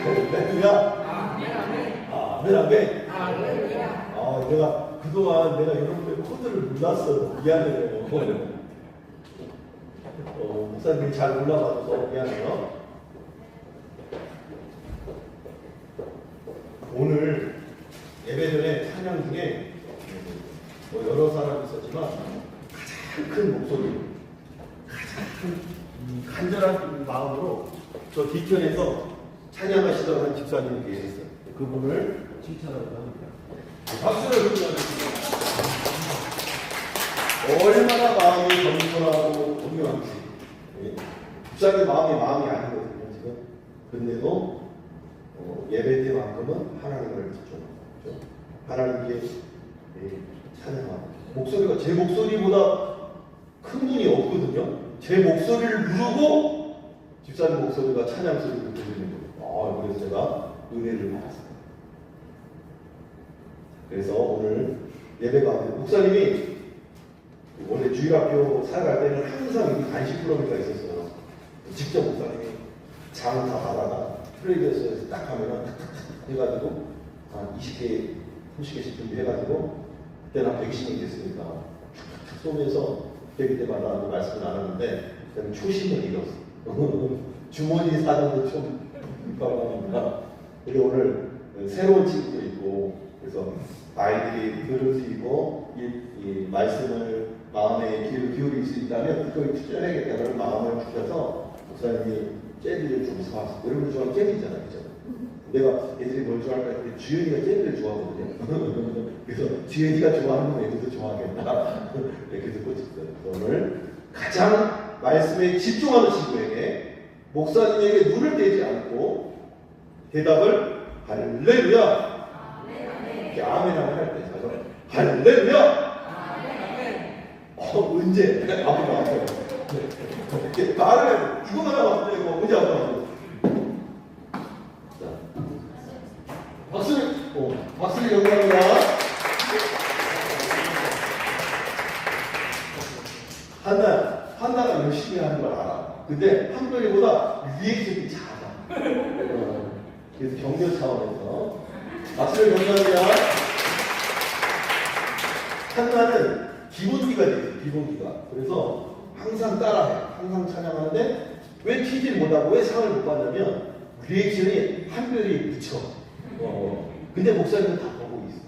할렐루야. 아멘, 아멘. 내가 그동안 내가 여러분의 코드를 몰랐어요. 미안해요. 목사님이 잘 몰라봐서 미안해요. 오늘 예배 전에 찬양 중에 여러 사람이 있었지만 가장 큰 목소리, 가장 간절한 마음으로 저 뒤편에서 찬양하시던 한 집사님이 계셨어요. 그분을 칭찬하고 합니다. 박수를 드리겠습니다. 얼마나 마음이 겸손하고 공유한지. 집사님 마음이 아니거든요, 지금. 근데도 예배 때만큼은 하나님을 집중하죠. 하나님께 찬양하고. 목소리가 제 목소리보다 큰 분이 없거든요. 제 목소리를 누르고 집사님 목소리가 찬양 소리를 들리는 거예요. 그래서 제가 은혜를 받았어요. 그래서 오늘 예배가 목사님이 원래 주일학교 살아갈 때는 항상 여기 간식 프로그램가 있었어요. 직접 목사님이 장 다 받아가 프레이드에서 딱 하면은 탁탁탁 해가지고 한 20개, 30개씩 준비해가지고 그때는 한 120명 됐으니까 탁탁탁 쏘면서 그때 그때마다 말씀을 나눴는데 그때는 초심을 잃었어. 주머니 사정도 좀 민감합니다. 그리고 오늘 새로운 친구도 있고 그래서 아이들이 들을 수 있고 이 말씀을 마음에 귀를 기울일 수 있다면 그걸 투자해야겠다는 마음을 주셔서 목사님이 젤리를 좀 사왔어요. 여러분 좋아하는 젤리 있잖아요. 그죠? 내가 애들이 뭘 좋아할까 했더니 주연이가 젤리를 좋아하거든요. 그래서 주연이가 좋아하는 건 애들도 좋아하겠다. 그래서 꽂혔어요. 오늘 가장 말씀에 집중하는 친구에게 목사님에게 눈을 떼지 않고 대답을 할렐루야. 이렇게 아멘 하면 할 때, 할렐루야! 언제? 아무도 안 해요. 이렇게 말을 해요. 이거만 하면 안 되고, 언제 안 하고. 박수를 영광합니다. 한나가 열심히 하는 걸 알아. 근데 한별이보다 리액션이 작아. 그래서 격려 차원에서. 박수를 감사합니다. 한나는 기본기가 돼요. 기본기가. 그래서 항상 따라해. 항상 찬양하는데 왜 튀질 못하고 왜 상을 못 받냐면 리액션이 한별이 붙여. 근데 목사님은 다 보고 있어.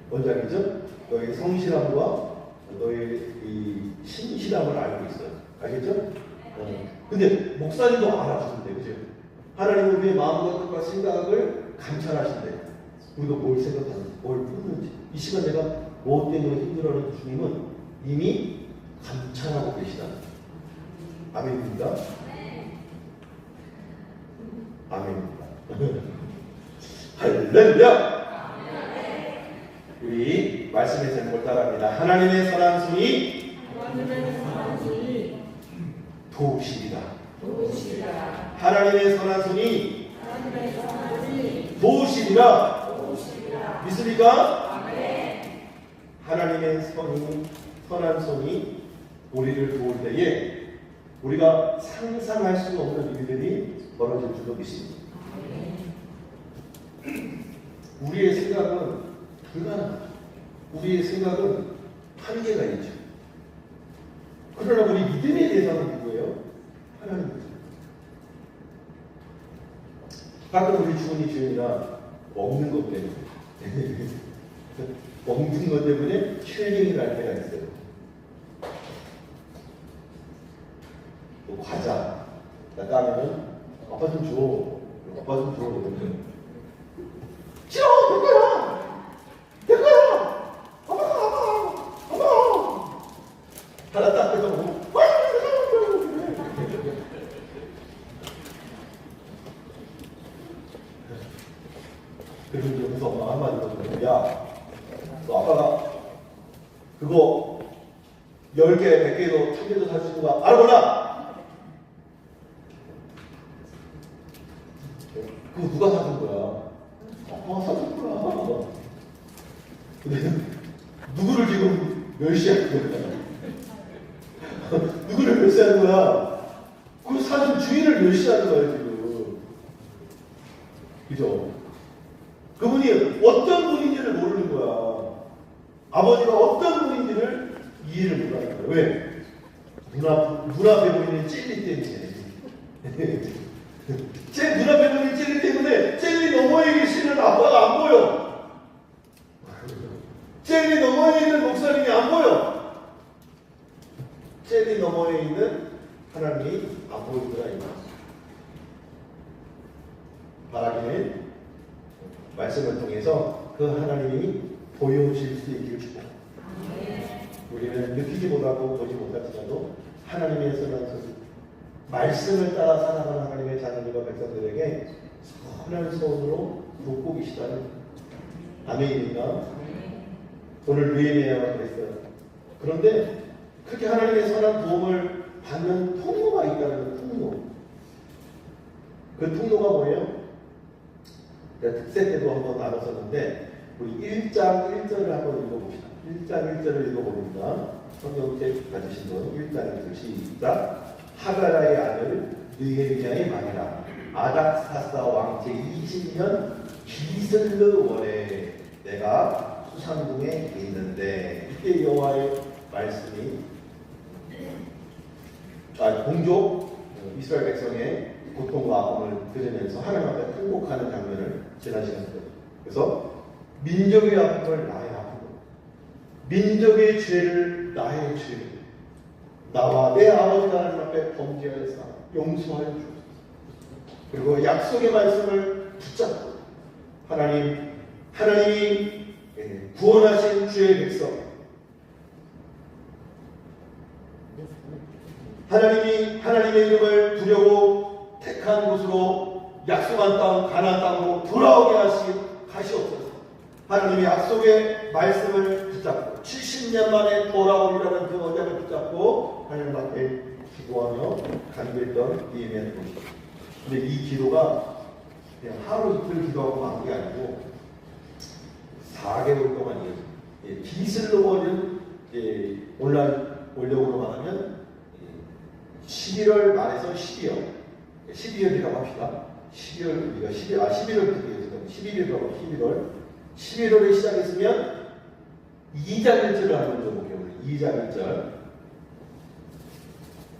뭔지 알겠죠? 너의 성실함과 너의 이 신실함을 알고 있어요. 알겠죠? 근데 목사님도 알아주는데, 그죠? 하나님은 우리의 마음과 뜻과 생각을 감찰하신대. 우리가 뭘 생각하는지, 뭘 품는지. 이 시간 내가 무엇 때문에 힘들어하는 주님은 이미 감찰하고 계시다. 아멘입니다. 아멘입니다. 할렐루야! 우리 말씀의 제목을 따라합니다. 하나님의 선한 손이 도우시리라. 하나님의 선한 손이 도우시리라. 믿습니까? 하나님의 선한 손이 우리를 도울 때에 우리가 상상할 수 없는 일들이 벌어질 줄로 믿습니다. 우리의 생각은 불가능하죠. 우리의 생각은 한계가 있죠. 그러나 우리 믿음의 대상은 누구예요? 하나님입니다. 가끔 우리 주머니 주연이라 먹는 것 때문에 먹는 것 때문에 쉐링을 할 때가 있어요. 또 과자 까면은 아빠 좀 줘. 아빠 좀 줘. 싫어! 내 거야! 내 거야! 아빠! 하나 딱 빼서 먹으면 그리고 이제 무서 엄마 한마디 거든요. 야, 너 아빠가 그거 10개, 100개도 1000개도 살 수 있는 거 알아 몰라? 그거 누가 사준 거야? 사준 거야. 근데 누구를 지금 멸시하는 거야? 누구를 멸시하는 거야? 그 사준 주인을 멸시하는 거야 지금. 그죠? 그분이 어떤 분인지를 모르는 거야. 아버지가 어떤 분인지를 이해를 못하는 거야. 왜? 눈앞에 보이는 젤리 때문에. 제 눈앞에 보이는 젤리 때문에 젤리 너머에 계시는 아빠가 안 보여. 젤리 너머에 있는 목사님이 안 보여. 젤리 너머에 있는 하나님이 안 보이더라 이 말. 바라기는 말씀을 통해서 그 하나님이 보여질 수 있기를 축복합니다. 우리는 느끼지 못하고 보지 못할지라도 하나님의 선한 말씀을 따라 살아가는 하나님의 자녀들과 백성들에게 선한 손으로 돕고 계시다는 아멘입니까? 오늘 뇌매야가 그랬어요. 그런데 그렇게 하나님의 선한 도움을 받는 통로가 있다는 통로. 그 통로가 뭐예요? 특세 때도 한번 나눴었는데 우리 1장 1절을 한번 읽어봅시다. 1장 1절을 읽어봅니다. 성경책 가지신 분 1장 1절 시작. 하가라의 아들 느헤미야의 말이라. 아닥사스다 왕 제20년 기슬르 월에 내가 수상궁에 있는데 이때 여호와의 말씀이 공족 이스라엘 백성의 고통과 아픔을 들으면서 하나님 앞에 통곡하는 장면을 지난 시간에 봤어요. 그래서 민족의 아픔을 나의 아픔으로, 민족의 죄를 나의 죄로, 나와 내 아버지가 하나님 앞에 범죄하였사 용서하여 주옵소서. 그리고 약속의 말씀을 붙잡고 하나님이 구원하신 주의 백성, 하나님이 하나님의 이름을 부려고 택한 곳으로 약속한 땅 가나안 땅으로 돌아오게 하시옵소서. 하나님의 약속의 말씀을 붙잡고 70년 만에 돌아오리라는 그 언약을 붙잡고 하나님 앞에 기도하며 간구했던 느헤미야의 것이다. 근데 이 기도가 그냥 하루 이틀 기도하고 만 게 아니고 4개월 동안 이어져요. 기슬로 월은 원래로 말하면 11월 말에서 12월이라고 합시다. 11월에 시작했으면 2장 1절을 하는 거 볼게요. 2장 1절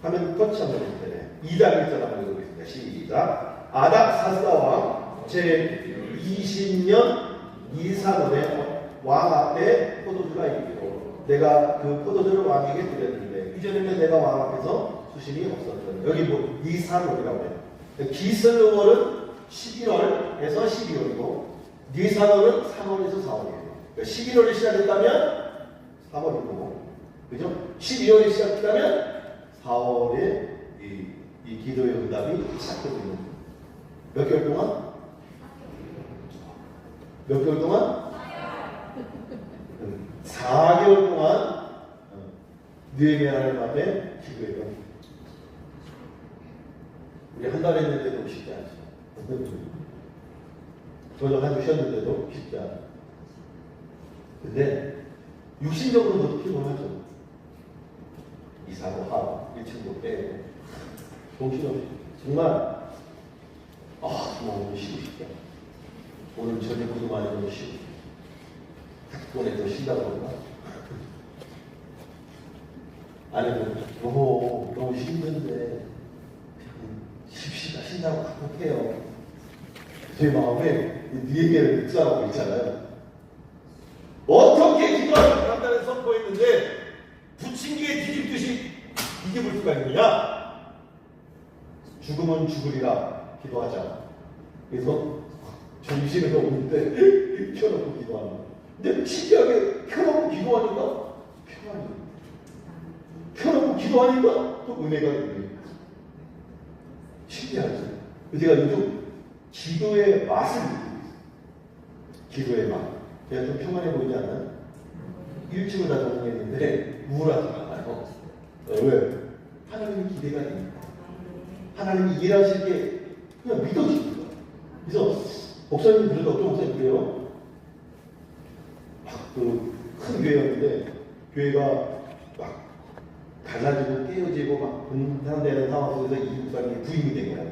하면 터치 한번 해주세요. 2장 1절 한번 읽어보겠습니다. 시작. 아닥사스다 왕 제20년 이사월에 왕 앞에 포도주가 있기로 내가 그 포도주를 왕에게 드렸는데 이전에는 내가 왕 앞에서 수심이 없었던 여기 뭐 니산월이라고 해요. 기슬월은 11월에서 12월이고 니산월은 3월에서 4월이에요. 그러니까 11월에 시작했다면 3월이고, 그죠? 12월에 시작했다면 4월에 이 기도의 응답이 시작되고 있는 거예요. 몇 개월 동안? 몇 개월 동안? 4개월 동안 느헤미야 하나님 앞에 기도해요. 우리 한 달 했는데도 쉽지 않죠. 저녁 한 주 쉬었는데도 쉽지 않아요. 근데 육신적으로도 피곤하죠. 이사도 하고 일층도 빼고 정신없이 정말 정말 오늘 쉬고 싶다. 오늘 저녁 구도 많이 너무 쉬고 탁본에 더 쉰다고 그런가? 아니면 너무 힘든데 신다고 각복해요. 제 마음에 니에게를 묵상하고 있잖아요. 어떻게 기도하는 간단히 선포했는데 부침기에 뒤집듯이 뒤집을 수가 있느냐? 죽으면 죽으리라 기도하자. 그래서 점심에서 오는데 켜놓고 기도하는 거예요. 근데 신기하게 켜놓고 기도하니까 평안이, 켜놓고 기도하니까 또 은혜가 있는. 신기하죠. 제가 요즘 기도의 맛을 느끼고 있어요. 기도의 맛. 제가 좀 평안해 보이지 않나요? 1층을 다 정리했는데 우울하지 않아요. 왜? 하나님이 기대가 됩니다. 하나님이 일하실 게 그냥 믿어집니다. 그래서 목사님 그래도 어떤 목사님 그래요? 큰 교회였는데 교회가 막 갈라지고 깨어지고 막 분산되는 상황 속에서 이 목사님이 부임이 된 거예요.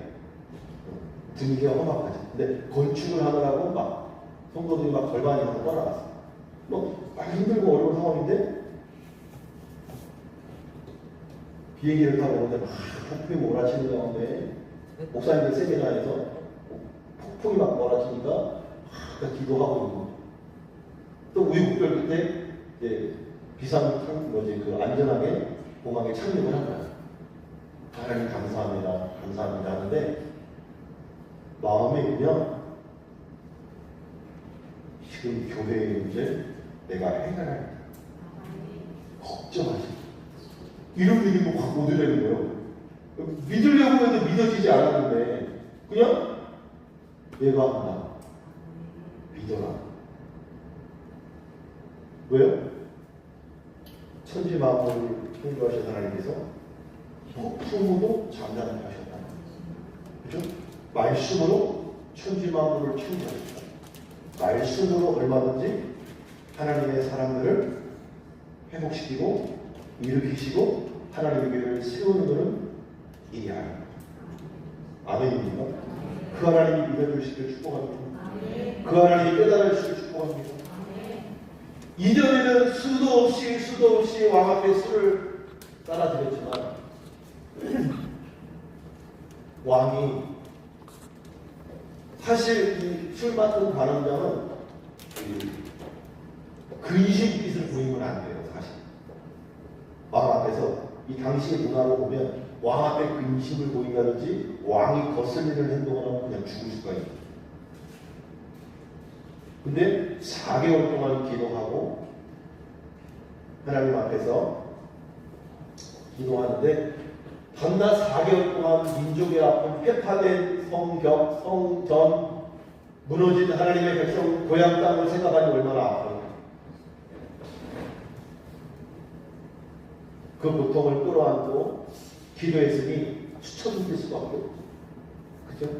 등기가 험악하지. 근데 건축을 하느라고 막 성도들이 막 절반이 하고 떠나갔어. 막 힘들고 어려운 상황인데 비행기를 타고 오는데 막 폭풍이 몰아치는 가운데 목사님들 세미나에서 폭풍이 막 몰아치니까 막 기도하고 있는 거예요. 또 우유곡절 끝에 이제 그 안전하게 공항에 착륙을 한 거예요. 하나님 감사합니다, 감사합니다 하는데 마음에 그냥 지금 교회의 문제 내가 해결할 걱정하지. 이런 믿음을 갖고 오더라는 거예요. 믿으려고 해도 믿어지지 않았는데 그냥 내가 한다. 믿어라. 왜요? 천지 만물을 창조하신 하나님께서 폭풍우도 잠잠하게 하셨다. 그죠? 말씀으로 천지 만물을 창조하셨다. 말씀으로 얼마든지 하나님의 사람들을 회복시키고 일으키시고 하나님의 교회를 세우는 것은 이리 아닙니다. 아멘입니까? 그 하나님이 믿어주시길 축복합니다. 그 하나님이 깨달으시길 축복합니다. 이전에는 수도 없이 왕 앞에 술을 따라드렸지만 왕이 사실 이 술 맡은 관원장은 근심빛을 보이면 안 돼요. 사실 왕 앞에서 이 당시의 문화로 보면 왕 앞에 근심을 보인다든지 왕이 거슬리는 행동을 하면 그냥 죽을 수가 있어요. 근데 4개월 동안 기도하고 하나님 앞에서 기도하는데 밤낮 4개월 동안 민족의 아픈 폐파된 성전 무너진 하나님의 백성 고향 땅을 생각하니 얼마나 아파요. 그 고통을 끌어안고 기도했으니 수천될 수밖에 없죠. 그죠?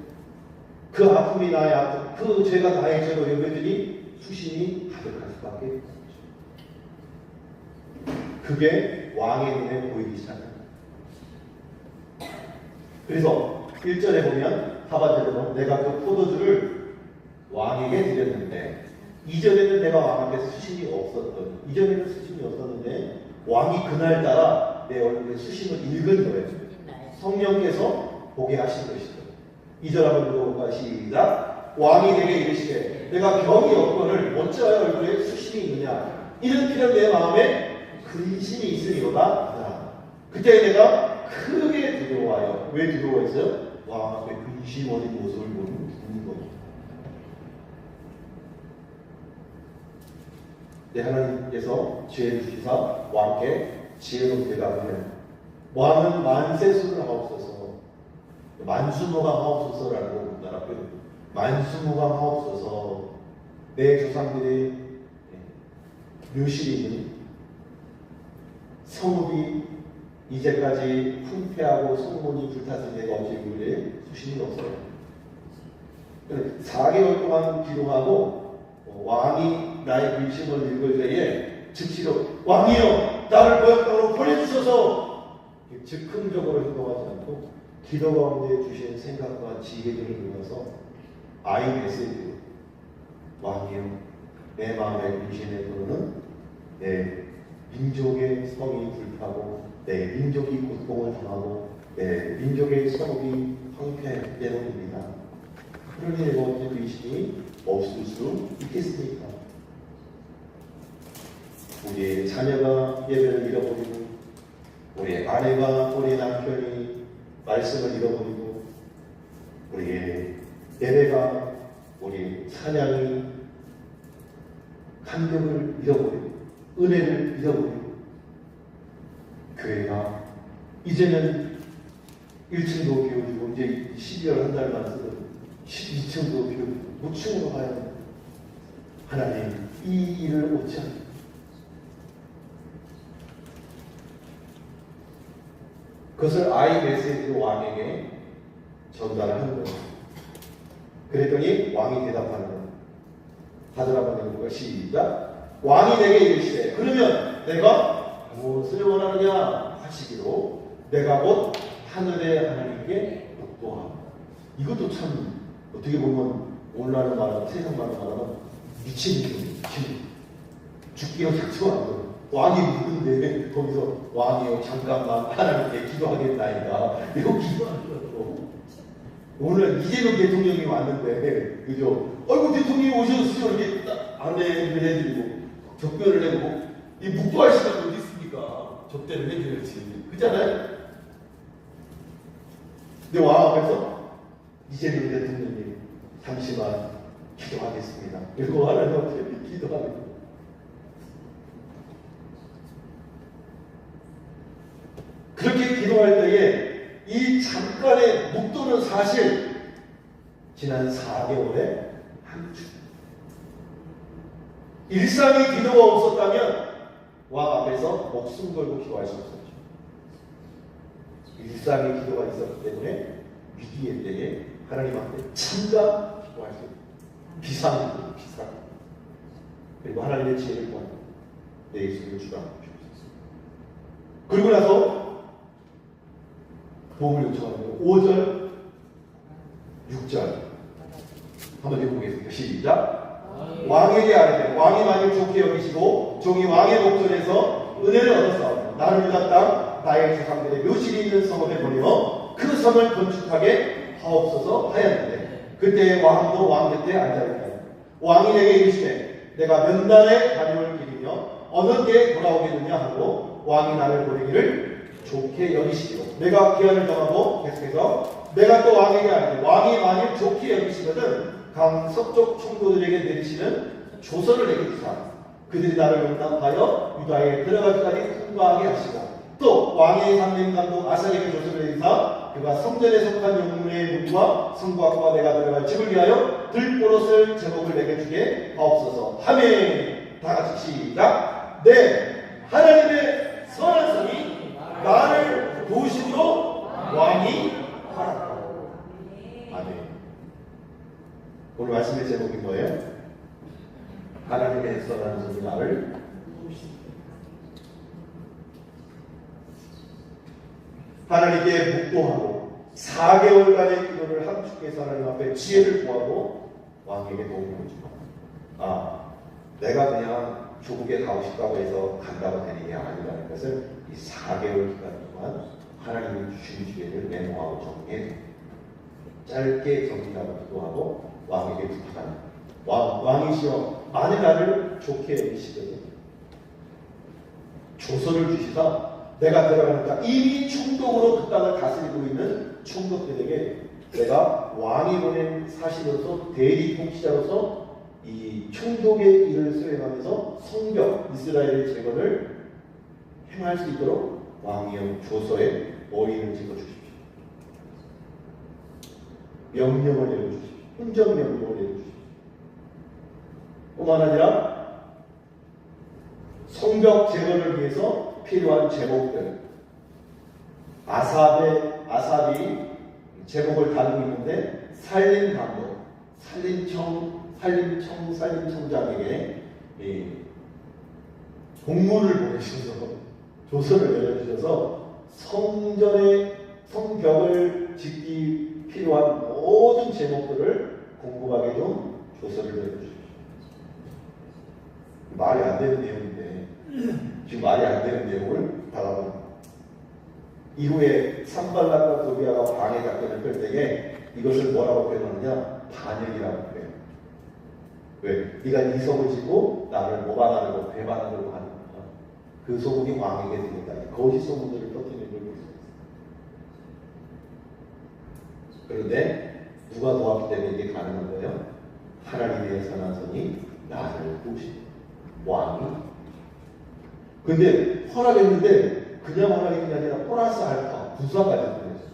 그 아픔이 나의 아픔, 그 죄가 나의 죄로 여겨지니 수심이 가득할 수밖에 없죠. 그게 왕의 눈에 보이기 시작합니다. 그래서 1절에 보면 하반절에 내가 그 포도주를 왕에게 드렸는데 이전에는 내가 왕 앞에 수심이 없었는데 왕이 그날따라 내 얼굴에 수심을 읽은 거예요. 성령께서 보게 하신 것이죠. 2절 한번 읽어볼까? 시작. 왕이 내게 이르시되 내가 병이 없거늘 어찌하여 얼굴에 수심이 있느냐 이런 필연 내 마음에 근심이 있으리로다. 그때 내가 크게 두려워하여 왜 두려워했어요? 왕 앞에 근심 어린 모습을 보는 겁니다. 네, 하나님께서 지혜를 주시사 왕께 지혜로운 대답을 해요. 왕은 만세수를 하옵소서, 만수무강하옵소서라고 우리나라 표현. 만수무강하옵소서. 내 조상들의 묘실이 있는 성읍이 이제까지 황폐하고 성문이 불탔을 때가 없이 우리의 수심이 없어요. 4개월 동안 기도하고 왕이 나의 근심을 읽을 때에 즉시로 왕이여 나를 고향땅으로 보내주소서 즉흥적으로 행동하지 않고 기도 가운데 주신 생각과 지혜를 들면서 아이 메시지 왕이여 내 마음의 근심의 도로는 내 민족의 성이 불타고 내 민족이 고통을 당하고 내 민족의 성읍이 황폐 때문입니다. 그러니 내가 언제 근심이 없을 수 있겠습니까? 우리의 자녀가 예배를 잃어버리고 우리의 아내가 우리 남편이 말씀을 잃어버리고 우리의 예배가 우리 찬양이 감격을 잃어버리고 은혜를 잃어버리고 교회가 이제는 1층도 비워주고 이제 12월 한 달만 쓰고 12층도 비워주고 무층으로 가야 합니다. 하나님 이 일을 어찌합니까? 그것을 아이 메시지로 왕에게 전달하는 거예요. 그랬더니 왕이 대답하는 거예요. 다들 한번 읽어볼까요? 시작. 왕이 내게 이르시되 그러면 내가 무엇을 원하느냐 하시기로 내가 곧 하늘의 하나님께 복도하고. 이것도 참 어떻게 보면 오늘날로 말하면 세상말로 말하면 미친 놈, 죽기로 작정한 거. 왕이 누군데 거기서 왕이요 잠깐만 하나님께 기도하겠나이다 이거 기도하더라고. 오늘 이재명 대통령이 왔는데 그죠? 어이구 대통령이 오셨어요 이렇게 안내를 해드리고 접견을 해보고 이 묵도할 시간이 어디 있습니까? 접대를 해드려야지 그잖아요? 근데 왕 앞에서 이재명 대통령님 잠시만 기도하겠습니다. 이러고 하나님한테 기도하는 거. 그렇게 기도할 때에 이 잠깐의 묵도는 사실 지난 4개월의 한 주. 일상의 기도가 없었다면 왕 앞에서 목숨 걸고 기도할 수 없었죠. 일상의 기도가 있었기 때문에 위기의 때에 하나님 앞에 참가 기도할 수 있어요. 비상. 그리고 하나님의 지혜를 구하는 내 입술을 주관하고 주옵소서. 그리고 나서 도움을 요청하는 거 5절, 6절 한번 읽어보겠습니다. 시작. 왕에게 아뢰되 왕이 만일 좋게 여기시고 종이 왕의 목전에서 은혜를 얻었사오니 나를 유다 땅 나의 조상들의 묘실이 있는 성읍에 보내어 그 성을 건축하게 하옵소서 하였는데 그때 왕도 왕 곁에 앉아있다. 왕이 내게 이르시되 내가 몇 날에 다녀올 길이며 어느 때 돌아오겠느냐 하고 왕이 나를 보내기를 좋게 여기시기로 내가 기한을 정하고 계속해서 내가 또 왕에게 아뢰되 왕이 만일 좋게 여기시거든 강서쪽 총독들에게 내리시는 조서를 내게 주사 그들이 나를 용납하여 유다에 들어가기까지 통과하게 하시고 또 왕의 상림감독 아사에게 조서를 내리사 그가 성전에 속한 영문의 문과 성곽과 내가 들어갈 집을 위하여 들보롯을 제목을 내게 주게 하옵소서 하매 다같이 시작. 네 하나님의 선한 성이 나를 도우심으로 왕이 하라. 아멘. 오늘 말씀의 제목이 뭐예요? 하나님의 선한 성이 나를 하나님께 묵도하고 4개월간의 기도를 함축해서 하나님 앞에 지혜를 구하고 왕에게 도움을 주고 내가 그냥 조국에 가고 싶다고 해서 간다고 되는 게 아니라는 것을 이 4개월 기간 동안 하나님이 주신 지혜를 메모하고 정리해 짧게 정리하고 기도하고 왕에게 부탁하는 왕이시여 만일 나를 좋게 여기시거든 조서를 주시다 내가 들어가는 땅 이미 총독으로 그 땅을 다스리고 있는 총독들에게 내가 왕이 보낸 사실로서 대리 통치자로서 이 총독의 일을 수행하면서 성벽 이스라엘의 재건을 행할 수 있도록 왕이여 조서에 어인을 찍어주십시오. 명령을 내려주십시오. 행정명령을 내려주십시오. 뿐만 아니라 성벽 재건을 위해서 필요한 제목들 아삽이 제목을 다루고 있는데 산림감독, 산림청장에게 공문을 보내주셔서 조서를 내려주셔서 성벽을 짓기 필요한 모든 제목들을 궁금하게 좀 조서를 내려주십시오. 말이 안 되는 내용인데 지금 말이 안 되는 내용을 받아봅니다. 이후에 산발락과 도비아가 방해 작전을 펼 때에 이것을 뭐라고 표현하느냐? 반역이라고 그래요. 왜? 네가 이 속을 짓고 나를 모방하려고 배반하려고 하는 거야. 그 소문이 왕에게 들린다. 거짓 소문들을 퍼뜨리는 걸 볼 수 있어요. 그런데 누가 도왔기 때문에 이게 가능한 거예요? 하나님의 선한 손이 나를 도우신 왕이. 근데 허락했는데 그냥 허락한 게 아니라 플러스 알파 부사까지 보냈어요.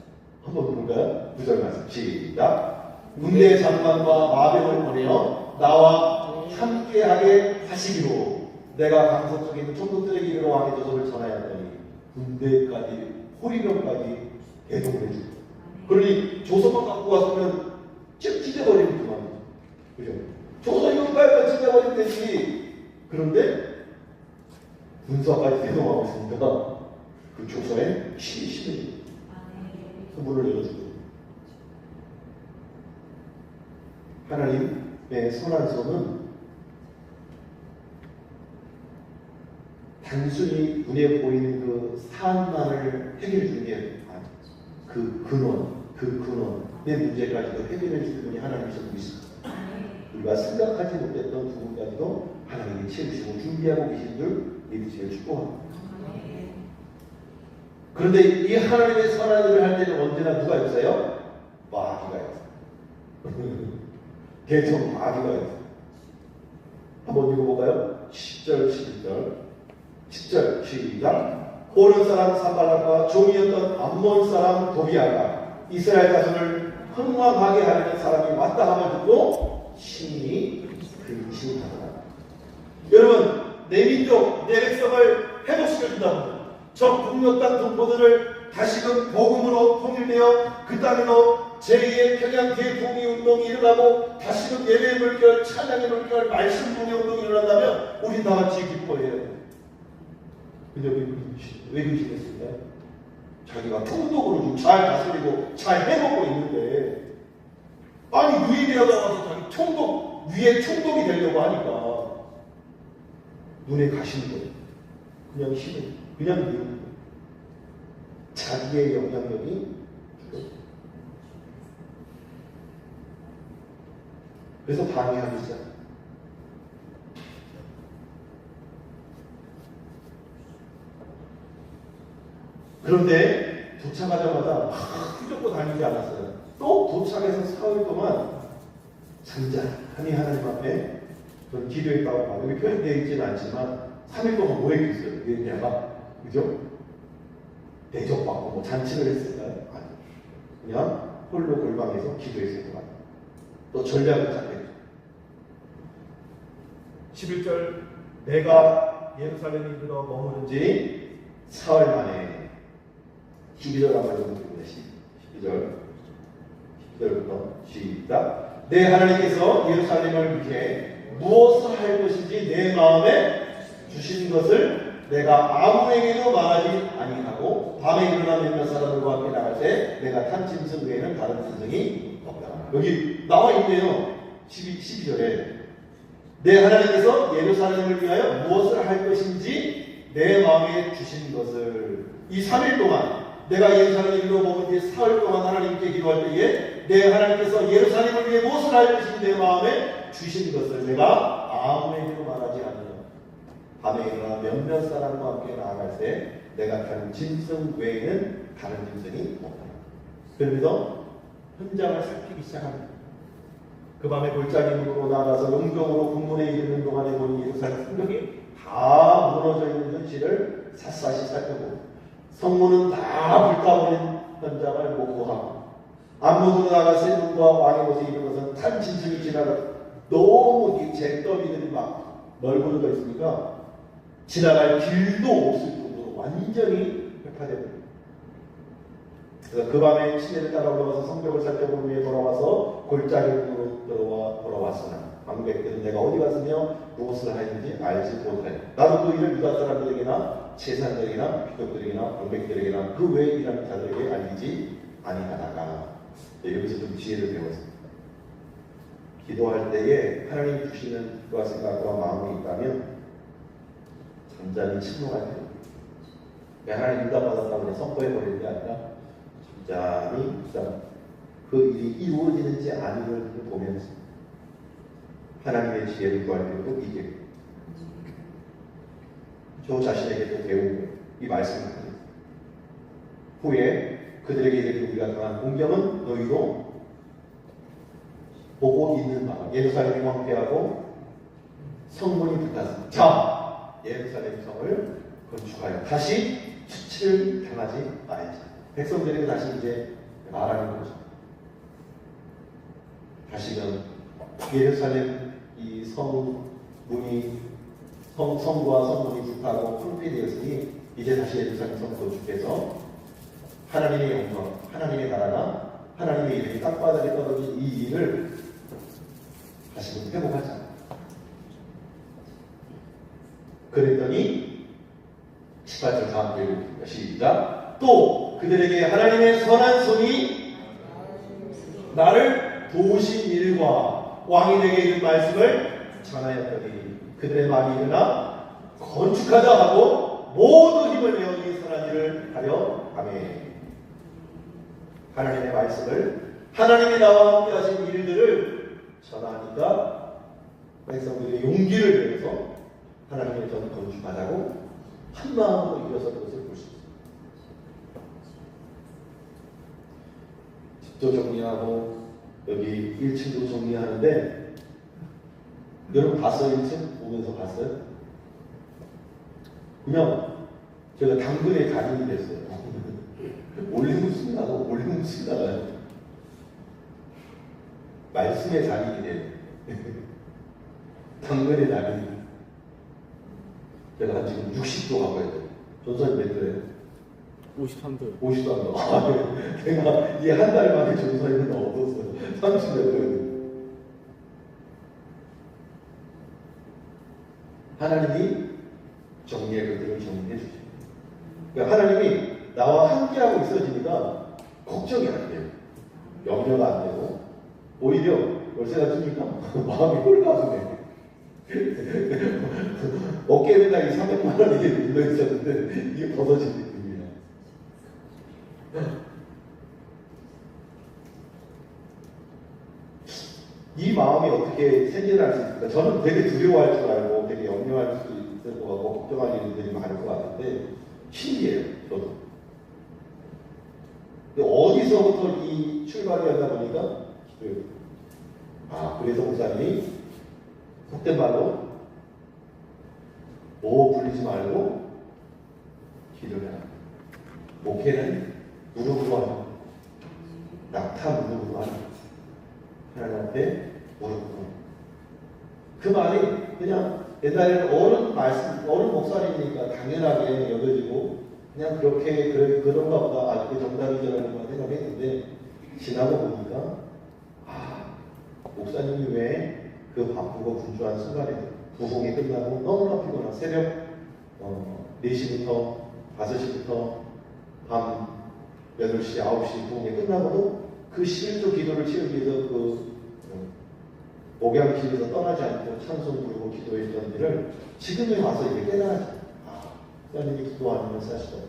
한번 볼까요? 9절 말씀 시작. 군대 장관과 마병을 보내어 나와 함께하게 하시기로 내가 강서쪽에 있는 총독들에게 이르러 왕의 조서를 전하였더니 군대까지 호리병까지 대동을 해주고 그러니 조서만 갖고 왔으면 쭉 찢어버리면 그만이죠. 그죠? 조서 이거 빨리 찢어버리면 되지. 그런데 군사까지 대동하고 있으니까 그 조서에 힘이 문을 열어주고 하나님의 선한 손은 단순히 눈에 보이는 그 사안만을 해결해 주는 게 아니에요. 그 근원, 내 문제까지도 해결해 주는 분이 하나님이시고 있습니다. 우리가 생각하지 못했던 부분까지도 하나님이 채우시고 준비하고 계신 줄 믿으시길 축복합니다. 그런데 이 하나님의 선한 일을 할 때는 언제나 누가 있어요? 마귀가 있어요. 계속 마귀가 있어요. 한번 읽어볼까요? 10절, 11절. 10절 시작. 오른 사람 산발락과 종이었던 암몬 사람 도비아가 이스라엘 자손을 흥망하게 하려는 사람이 왔다 함을 듣고 심히 근심하더라. 여러분, 내 민족, 내 백성을 회복시켜준다면 저 북녘 땅 동포들을 다시금 복음으로 통일되어 그 땅에도 제2의 평양 대통리 운동이 일어나고 다시금 예배 물결, 찬양의 물결, 말씀 통일 운동이 일어난다면 우리 다 같이 기뻐해요. 근데 왜 근심했을까요? 자기가 통독으로 좀 잘 다스리고 잘 해먹고 있는데, 아니 유일이라고 와서 자기 총독 위에 총독이 되려고 하니까 눈에 가시는 거예요. 그냥 힘을 그냥 미루는 거예요. 자기의 영향력이 줄어요. 그래서 방해하기 시작해요. 그런데 도착하자마자 막 휘젓고 다니지 않았어요. 또 도착해서 사흘 동안 잔잔하니 하나님 앞에 저는 기도했다고 봐요. 여기 표현되어 있지는 않지만 3일 동안 뭐 했겠어요? 얘기하가 그죠? 대접받고 뭐 잔치를 했을까요? 아니, 그냥 홀로 골방에서 기도했을 것 같아요. 또 전략을 짰겠죠. 11절 내가 예루살렘에 이르러 머무른 지 사흘 만에 12절 한번 읽어보겠습니다. 12절부터 시작. 내 하나님께서 예루살렘을 위해 무엇을 할 것인지 내 마음에 주신 것을 내가 아무에게도 말하지 아니하고 밤에 일어나 몇몇 사람들과 함께 나갈 때 내가 탄 짐승 외에는 다른 짐승이 없다. 여기 나와 있네요. 12절에 내 하나님께서 예루살렘을 위하여 무엇을 할 것인지 내 마음에 주신 것을 이 3일 동안 내가 예루살렘에 머무른 뒤에 사흘 동안 하나님께 기도할 때에 내 하나님께서 예루살렘을 위해 무엇을 할 것인지 내 마음에 주신 것을 내가 아무에게도 말하지 않으며 밤에 일어나 몇몇 사람과 함께 나아갈 때 내가 탄 짐승 외에는 다른 짐승이 없다. 그러면서 현장을 살피기 시작합니다. 그 밤에 골짜기로 나가서 용병으로 군문에 이르는 동안에 보니 예루살렘 성벽이 다 무너져 있는 현실을 샅샅이 살펴보고 성문은 다 불타버린 현장을 목도하고 안문으로 나가 세문과 왕의 곳에 이른 것은 탄 짐승이 지나가 너무 이 잿더미들이 막 널브러져 있으니까 지나갈 길도 없을 정도로 완전히 회파되고 그래서 그 밤에 시내를 따라 올라가서 성벽을 살펴본 후에 돌아와서 골짜기로 돌아왔으나 방백들은 내가 어디 갔으며 무엇을 하였는지 알지 못하니 나도 그 일을 유다 사람들에게나 제사장들에게나 귀족들에게나 방백들에게나 그 외에 일하는 자들에게 알리지 아니하다가 여기서 좀 지혜를 배웠습니다. 기도할 때에 하나님 주시는 그와 생각과 마음이 있다면 잠잠히 침묵할 때 하나님 응답받았다고 그냥 선포해버리는 게 아니라 잠잠히 그 일이 이루어지는지 아니는지를 보면서 하나님의 지혜를 구할 필요도 있게 저 자신에게도 배우고 이 말씀을 합니다. 후에 그들에게 이르기를 우리가 당한 공경은 너희도 보고 있는 바 예루살렘이 황폐하고 성문이 불탔습니다. 자, 예루살렘 성을 건축하여 다시 수치를 당하지 말자. 백성들에게 다시 이제 말하는 거죠. 다시는 예루살렘 이 성문이 성과 성문이 불타고 황폐되었으니 이제 다시 예루살렘 성 건축해서 하나님의 영광, 하나님의 나라가 하나님의 이름이 땅바닥에 떨어진 이 일을 다시금 회복하자. 그랬더니 18절 다음 절 읽습니다. 시작. 또 그들에게 하나님의 선한 손이 나를 도우신 일과 왕이 내게 이른 말씀을 전하였더니 그들의 말이 일어나 건축하자 하고 모든 힘을 내어 이 선한 일을 하려 하매. 하나님의 말씀을 하나님이 나와 함께 하신 일들을 전하니까 백성들의 용기를 내서 하나님의 전 건축하자고 한 마음으로 일어선 것을 볼 수 있습니다. 집도 정리하고 여기 1층도 정리하는데 여러분 봤어요? 1층? 오면서 봤어요? 그냥 제가 당근의 달인이 됐어요. 올리면 쑥나가고 올리면 쑥나가요. 말씀의 달인이 돼요. 당근의 달인. 제가 지금 60도 가고 있어요. 전선이 몇 도예요? 53도. 50도. 아, 네. 제가 이 한 달 만에 전선이 얻었어요. 30몇 도예요. 하나님이 정리의 것들을 정리해 주십니다. 그러니까 하나님이 나와 함께하고 있어지니까 걱정이 안 돼요. 염려가 안 되고 오히려 월세가 주니까 마음이 홀가분해. 어깨에 맨날 300만 원이 눌러 있었는데 이게 벗어진 느낌이에요. 이 마음이 어떻게 생겨날 수 있을까? 저는 되게 두려워할 줄 알고 되게 염려할 수 있을 것 같고 걱정할 일들이 많을 것 같은데 신기해요. 저도. 근데 어디서부터 이 출발이 하다 보니까 그래서 목사님이 속된 말로 뭐 불리지 말고 기도를 하라. 목회는 무릎으로 하라. 낙타 무릎으로 하라. 하나님 앞에 무릎으로. 그 말이 그냥 옛날에는 어른 목사님이니까 당연하게 여겨지고 그냥 그렇게 그런가 보다 그게 정답이라는 생각했는데 지나고 보니까 목사님이 왜 그 바쁘고 분주한 순간에 부흥이 끝나고 너무나 피곤한 새벽 4시부터 5시부터 밤 8시, 9시 부흥이 끝나고도 그 11조 기도를 채우기 위해서 그 목양실에서 떠나지 않고 찬송 부르고 기도했던 일을 지금에 와서 이렇게 깨달아요. 목사님이 기도하면서 하시더라.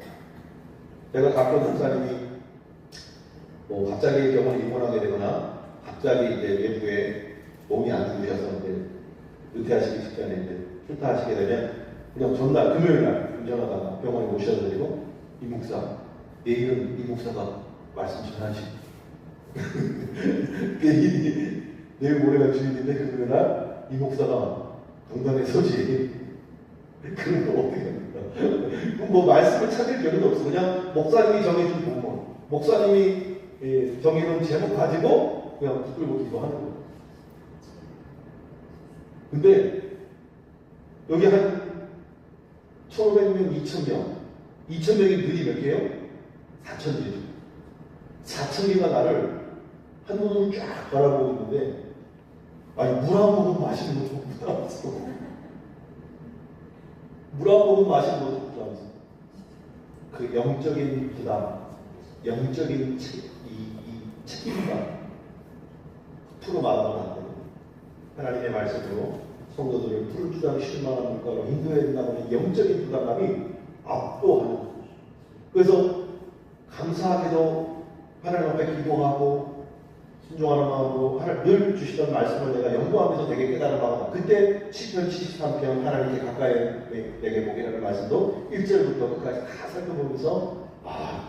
제가 가끔 목사님이 갑자기 병원에 입원하게 되거나 갑자기 이제 외부에 몸이 안 좋으셔서 이제 은퇴하시기 직전에 이제 출타하시게 되면 그냥 전날 금요일날 운전하다가 병원에 모셔드리고 이 목사 내일은 이 목사가 말씀 전하시고 내일 모레가 주일인데 금요일날 이 목사가 강단에 서지 그런 거 어떻게 합니까? 뭐 말씀을 찾을 필요도 없어. 그냥 목사님이 정해준 부분, 목사님이 정해놓은 제목 가지고 그냥 붙들고 기도하는 거예요. 근데 여기 한 1,500명, 2,000명, 2,000명이 눈이 몇 개예요? 4,000개죠. 4,000개가 나를 한 눈으로 쫙 바라보고 있는데 물 한 모금 마시는 것도 부담스러 물 한 모금 마시는 것도 부담스러 그 영적인 부담, 영적인 책임감 프로 말하면 안 됩니다. 하나님의 말씀으로 성도들을 풀주당 실망한 물가로 인도해야 된다고 하는 영적인 부담감이 압도하는 거죠. 그래서 감사하게도 하나님 앞에 기도하고 순종하는 마음으로 늘 주시던 말씀을 내가 연구하면서 되게 깨달은 바가 그때 10편 73편 하나님께 가까이 내게 보기라는 말씀도 1절부터 끝까지 다 살펴보면서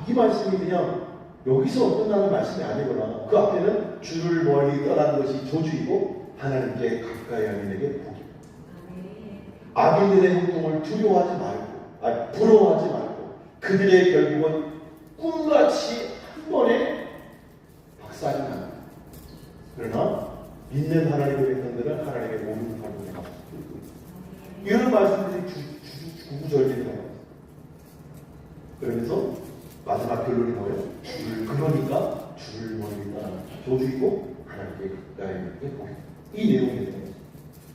이 말씀이 그냥 여기서 끝나는 말씀이 아니구나. 그 앞에는 주를 멀리 떠나는 것이 조주이고 하나님께 가까이 하는 내게 복이다. 악인들의 행동을 두려워하지 말고 부러워하지 말고 그들의 결국은 꿈같이 한 번에 박살이 납니다. 그러나 믿는 하나님의 백성들은 하나님의 모든 발목에 가서 이런 말씀들이 구구절절합니다. 그러면서 마지막 결론이 뭐예요? 그러니까 주를 멀리 떠나 조주이고 하나님께 가까이 하는 게 복이다. 이 내용이에요.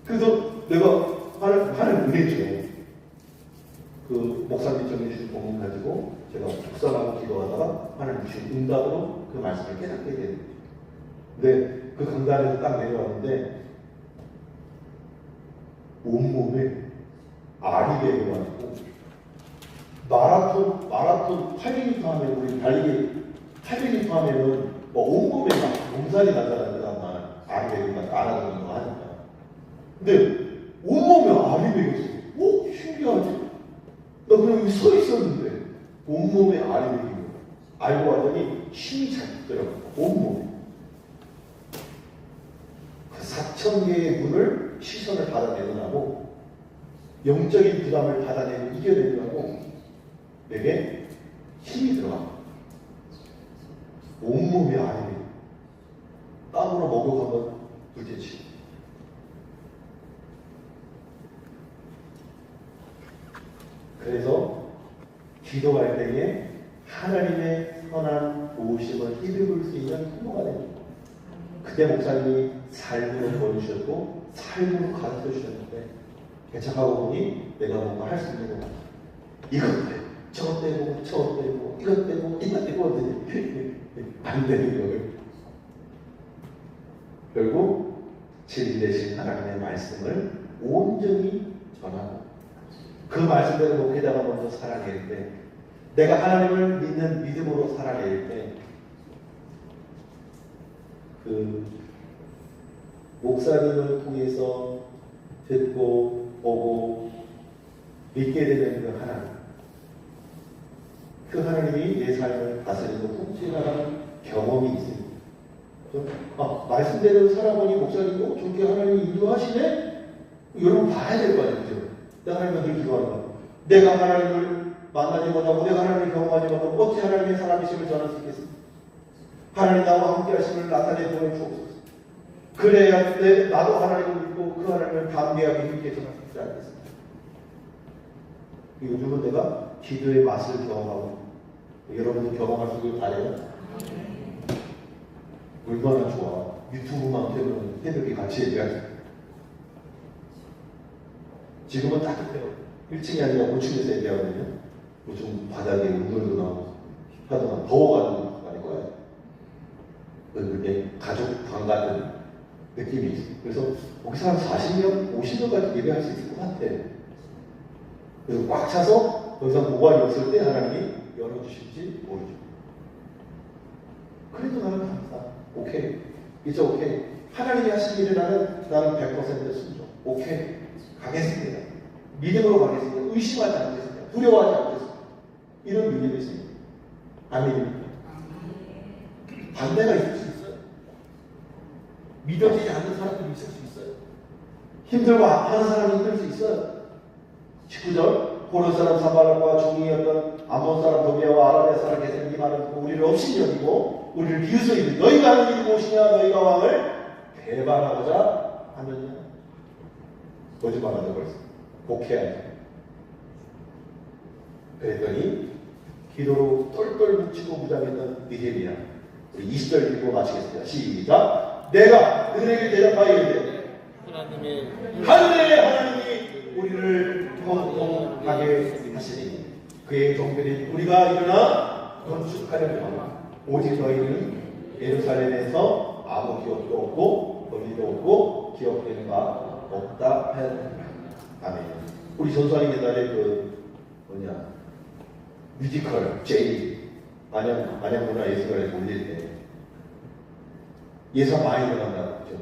그래서 내가 화를 내죠. 그 목사님 정해주신 본문 가지고 제가 묵상하고 기도하다가 하나님 주신 응답으로 그 말씀을 깨닫게 됩니다. 근데 그 강단에서 딱 내려왔는데 온몸에 알이 배겨가지고 마라톤 800m 하면 우리 달리기 800m 하면은 뭐 온몸에 막 몸살이 나잖아요. 그 다음날 알이 배겨가 알아주는 거 하니까. 근데 온몸에 알이 배겼어. 오, 신기하지? 나 그냥 여기 서 있었는데 온몸에 알이 배긴 거야. 알고 왔더니 힘이 잡더라고. 온몸에. 그 4,000개의 문을 시선을 받아내느라고 영적인 부담을 받아내고 이겨내느라고 내게 힘이 들어가. 온몸에 알이 배겨. 땀으로 목욕 한번 둘째치. 그래서 기도할 때에 하나님의 선한 도우심을 힘입을 수 있는 통로가 됩니다. 그때 목사님이 삶으로 보여주셨고 삶으로 가르쳐 주셨는데 개척하고 보니 내가 뭔가 할 수 있는 것 같아. 이것 빼고 저것 빼고 저것 빼고 이것 빼고 이것 빼고 안 되는 거예요. 결국 진리 되신 하나님의 말씀을 온전히 전하고 그 말씀대로 목회자가 먼저 살아낼 때, 내가 하나님을 믿는 믿음으로 살아낼 때, 그 목사님을 통해서 듣고 보고 믿게 되는 그 하나님이 내 삶을 다스리고 통치하는 경험이 있습니다. 말씀대로 살아보니 목사님이 저렇게 하나님이 인도하시네? 여러분 봐야 될 거 아니에요. 그죠? 내가 하나님을 늘 기도하는 거야. 내가 하나님을 만나지 못하고 내가 하나님을 경험하지 못하고 어찌 하나님의 살아계심을 전할 수 있겠습니까? 하나님 나와 함께 하심을 나타내 보여주옵소서. 그래야 나도 하나님을 믿고 그 하나님을 담대하게 힘있게 전할 수 있지 않겠습니까? 요즘은 내가 기도의 맛을 경험하고 여러분도 경험할 수 있는 바래요. 얼마나 좋아. 유튜브만 되면 새벽에 같이 얘기하지. 지금은 따뜻해요. 1층이 아니라 5층에서 얘기하거든요. 좀 바닥에 운돌도 나오고 하다가 더워가지고 많이 꺼요. 그게 가족 방 같은 느낌이 있어요. 그래서 거기서 한 40명, 50명까지 예배할 수 있을 것 같아. 그래서 꽉 차서 더 이상 모발이 없을 때 하나님이 열어주실지 모르죠. 그래도 나는 감사. 오케이. 이제 오케이. 하나님이 하신 일을 나는 100% 순종. 오케이. 가겠습니다. 믿음으로 가겠습니다. 의심하지 않겠습니다. 두려워하지 않겠습니다. 이런 믿음이 있습니다. 아멘입니까? 반대가 있을 수 있어요. 믿어지지 않는 사람들이 있을 수 있어요. 힘들고 아파하는 사람이 힘들 수 있어요. 19절 고르 사람 사발과 종이었던 아몬 사람 도비아와 아라비아 사람 게셈이 이 말을 듣고 우리를 없이 여기고 우리를 비웃어 이르되 너희가 하는 일이 무엇이냐 너희가 왕을 배반하고자 하느냐. 거짓말하자 벌써. 복해야지. 그랬더니 기도로 똘똘 뭉치고 무장했던 느헤미야. 우리 20절 읽고 마치겠습니다. 시작. 내가 너희에게 대답하여 이르되 하늘의 하나님이 우리를 통통하게 하시니 그의 종들이 우리가 일어나 건축하려면 오직 너희는 예루살렘에서 아무 기업도 없고 권리도 없고 기업되는 바 없다 하였다. 아멘. 우리 전수하는 옛날에 뮤지컬 제이 안양문화예술관에서 올릴 때 예산 많이 들어간다고 그죠?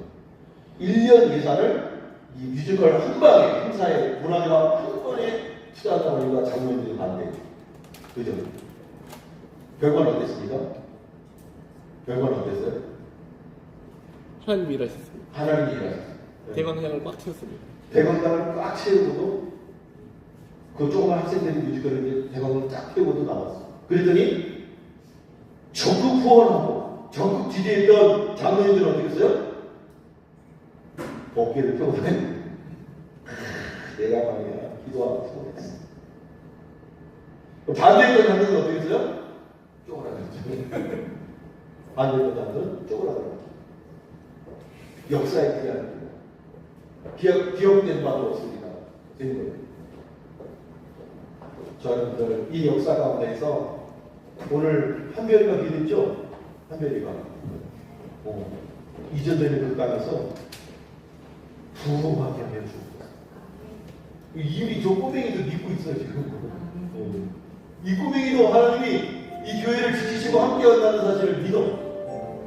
1년 예산을 이 뮤지컬 한 방에 행사에 문화재가 한 번에 투자한다고 우리가 장면들이 반대. 그죠? 결과는 어땠습니까? 결과는 어땠어요? 하나님이 일하셨습니다. 하나님이 일하셨어요. 대관장을 꽉 채웠습니다. 대관당을 꽉 채우고도 그 조그만 학생들이 뮤지컬인데 대관을 쫙 채우고도 나왔어. 그랬더니 전국 후원하고 전국 지지했던 장로님들은 어떻게 했어요? 어깨를 펴고 내가 말이야 기도하고 수고했어. 반대했던 장로님은 어떻게 했어요? 쪼그라들었죠. 반대했던 장로는 쪼그라들었죠. 역사에 기여하는 기억된 바도 없습니다. 된 거예요. 저는 이 역사 가운데서 오늘 한별이가 기도했죠? 한별이가 이전되는 그 땅에서 부흥하게 하여 주옵소서. 이미 저 꼬맹이도 믿고 있어요 지금. 이 꼬맹이도 하나님이 이 교회를 지키시고 함께 한다는 사실을 믿어.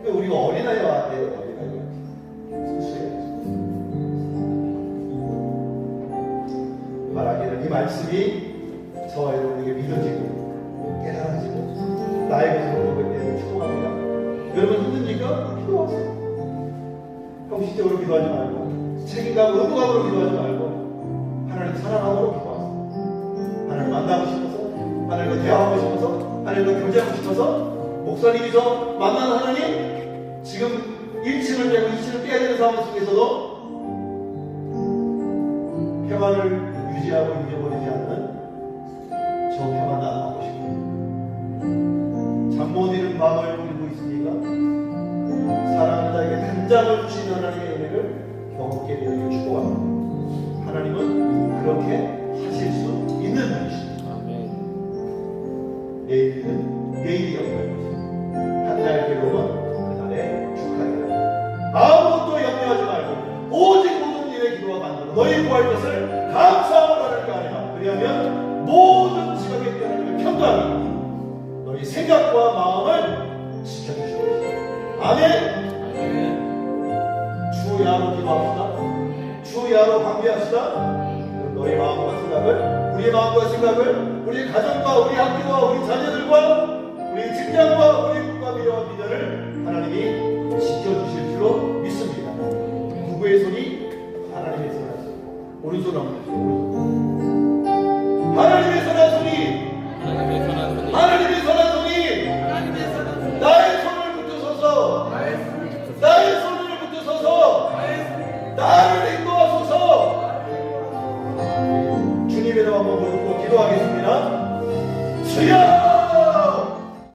그러니까 우리가 어린아이와 돼요. 어린아이와 말하기를 이 말씀이 저와 여러분에게 믿어지고 깨달아지고 나의 것으로 보게 축복합니다. 여러분 힘듭니까? 기도하세요. 형식적으로 기도하지 말고 책임감, 의무감으로 기도하지 말고 하나님 사랑함으로 기도하세요. 하나님 만나고 싶어서, 하나님과 대화하고 싶어서, 하나님과 교제하고 싶어서, 목사님이 저 만나는 하나님 지금 1층을 빼고 2층을 빼야 되는 상황 속에서도 평안을 유지하고 잊어버리지 않는 저 평안 나누고 싶어요. 잠 못 이룬 마음을 누리고 있으니까 사랑하는 자에게 단장을 주신 하나님의 은혜를 경험하게 되어 축복합니다. 하나님은 그렇게 하실 수 있는 분이십니다. 내일은 내일이 영광일 것입니다. 한날 괴로움은 그날의 축하리라. 아무것도 염려하지 말고 오직 모든 일의 기도와 간구로 너희 구할 것을 감사하고 하나님께 아뢰라. 그리하면 모든 지각에 하나님을 평강히 너희 생각과 마음을 지켜주시옵소서. 아멘. 주야로 기도합시다. 주야로 관계합시다. 너희 마음과 생각을, 우리의 마음과 생각을, 우리 가정과 우리 학교와 우리 자녀들과 우리 직장과 우리 국가 미래와 미래를 하나님이 지켜주실 줄로 믿습니다. 누구의 손이? 하나님의 손 한 손. 오른손 한번 주세요. 하나님의 손 한 손이, 하나님의 손 한 손이 나의 손을 붙드소서, 나의 손을 붙드소서, 나를 인도하소서. 주님의 이름 한번 부르고 기도하겠습니다. 주여